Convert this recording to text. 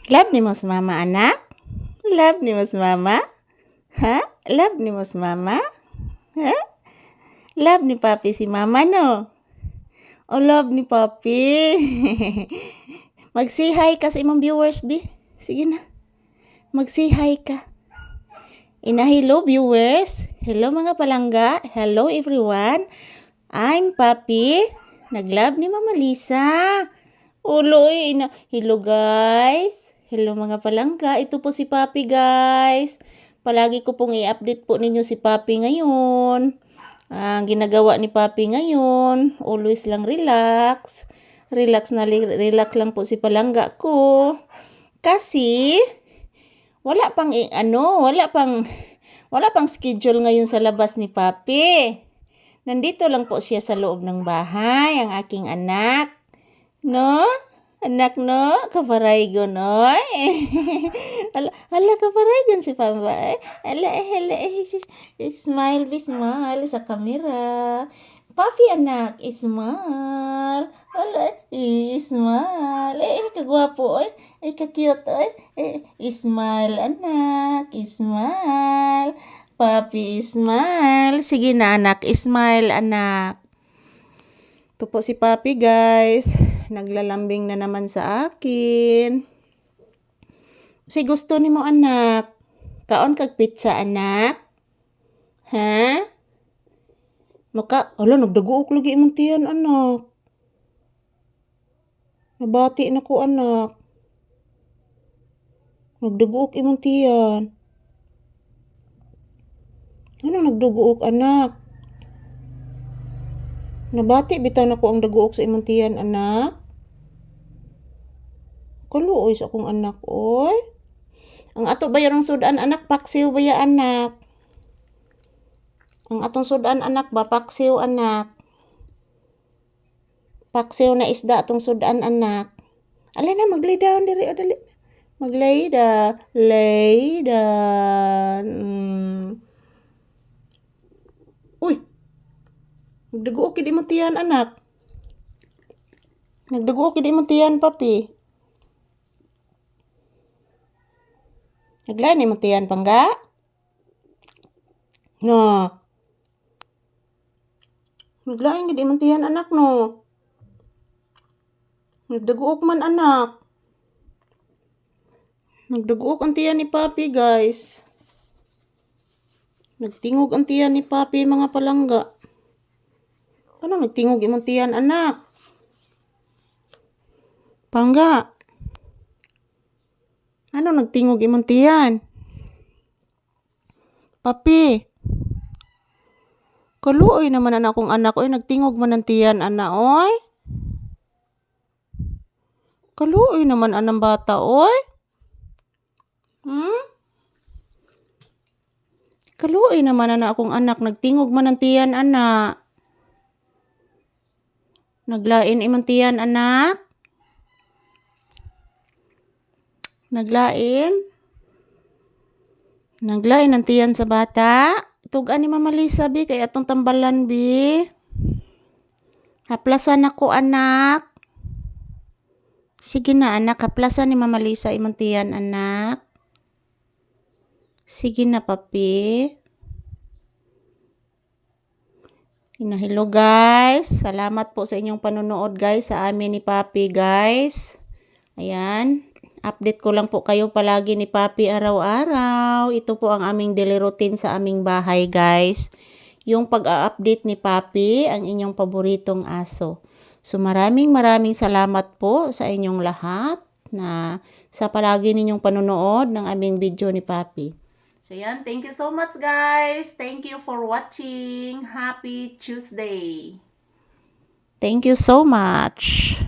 Love ni mo si mama, anak? Love ni mo si mama? Ha? Love ni mo si mama? Ha? Love ni papi si mama, no? O love ni papi? Mag-say hi ka sa imong viewers, bi. Sige na. Mag-say hi ka. Hello viewers. Hello mga palangga. Hello everyone. I'm Papi. Nag-love ni Mama Lisa. Uloy. Hello guys. Hello mga palangga. Ito po si Papi guys. Palagi ko pong i-update po ninyo si Papi ngayon. Ang ginagawa ni Papi ngayon. Always lang relax. Relax lang po si palangga ko. Kasi wala pang schedule ngayon sa labas ni Papi. Nandito lang po siya sa loob ng bahay, ang aking anak. No? Anak, no? Kaparaygon, oy. Hala, kaparaygon si Papa. Hala, smile sa camera. Papi, anak, smile. Hala, smile. Kagwapo, oy. Ka-cute, oy. Smile, anak. Smile. Papi, smile. Sige na, anak. Smile, anak. Ito po si Papi, guys. Naglalambing na naman sa akin. Si gusto ni mo, anak. Kaon kag pizza, anak. Ha? Nagdaguok lagi imong tiyan, anak. Nabati na ko, anak. Nagdaguok imong tiyan. Ano nagdaguok, anak? Nabati bitaw na ko ang daguok sa imong tiyan, anak. Kaluoy sa akong anak, oy. Ang ato ba yung sudan, anak? Paksiw ba ya, anak? Ang atong sudan, anak ba? Paksiw, anak. Paksiw na isda atong sudan, anak. Alay na, mag-lay down diri, o dali. Mag-lay down. Lay down. Uy! Nagdaguok kid imong tiyan, anak. Nagdaguok kid imong tiyan, Papi. Naglay ni imong tiyan, pangga? No. Naglaing gid imong tiyan, anak, no. Nagdaguok man, anak. Nagdaguok ang tiyan ni Papi, guys. Nagtingog ang tiyan ni Papi, mga palangga. Ano nagtingog imong tiyan, anak? Pangga. Ano nagtingog imong tiyan? Papi. Kaluoy naman anak kong anak, oy. Nagtingog man ang tiyan, anak, oy. Kaluoy naman anang bata, oy. Kaluoy naman anak akong anak. Nagtingog man ang tiyan, anak. Naglain imong tiyan, anak. Naglain ang tiyan sa bata. Tugan ni Mama Lisa, bi. Kaya atong tambalan, bi. Haplasan ako, anak. Sige na, anak. Haplasan ni Mama Lisa imong tiyan, anak. Sige na, Papi. Hello, guys. Salamat po sa inyong panonood, guys. Sa amin ni Papi, guys. Ayan. Update ko lang po kayo palagi ni Papi araw-araw. Ito po ang aming daily routine sa aming bahay, guys. Yung pag-update ni Papi, ang inyong paboritong aso. So maraming salamat po sa inyong lahat na sa palagi ninyong panonood ng aming video ni Papi. So yan, thank you so much, guys. Thank you for watching. Happy Tuesday. Thank you so much.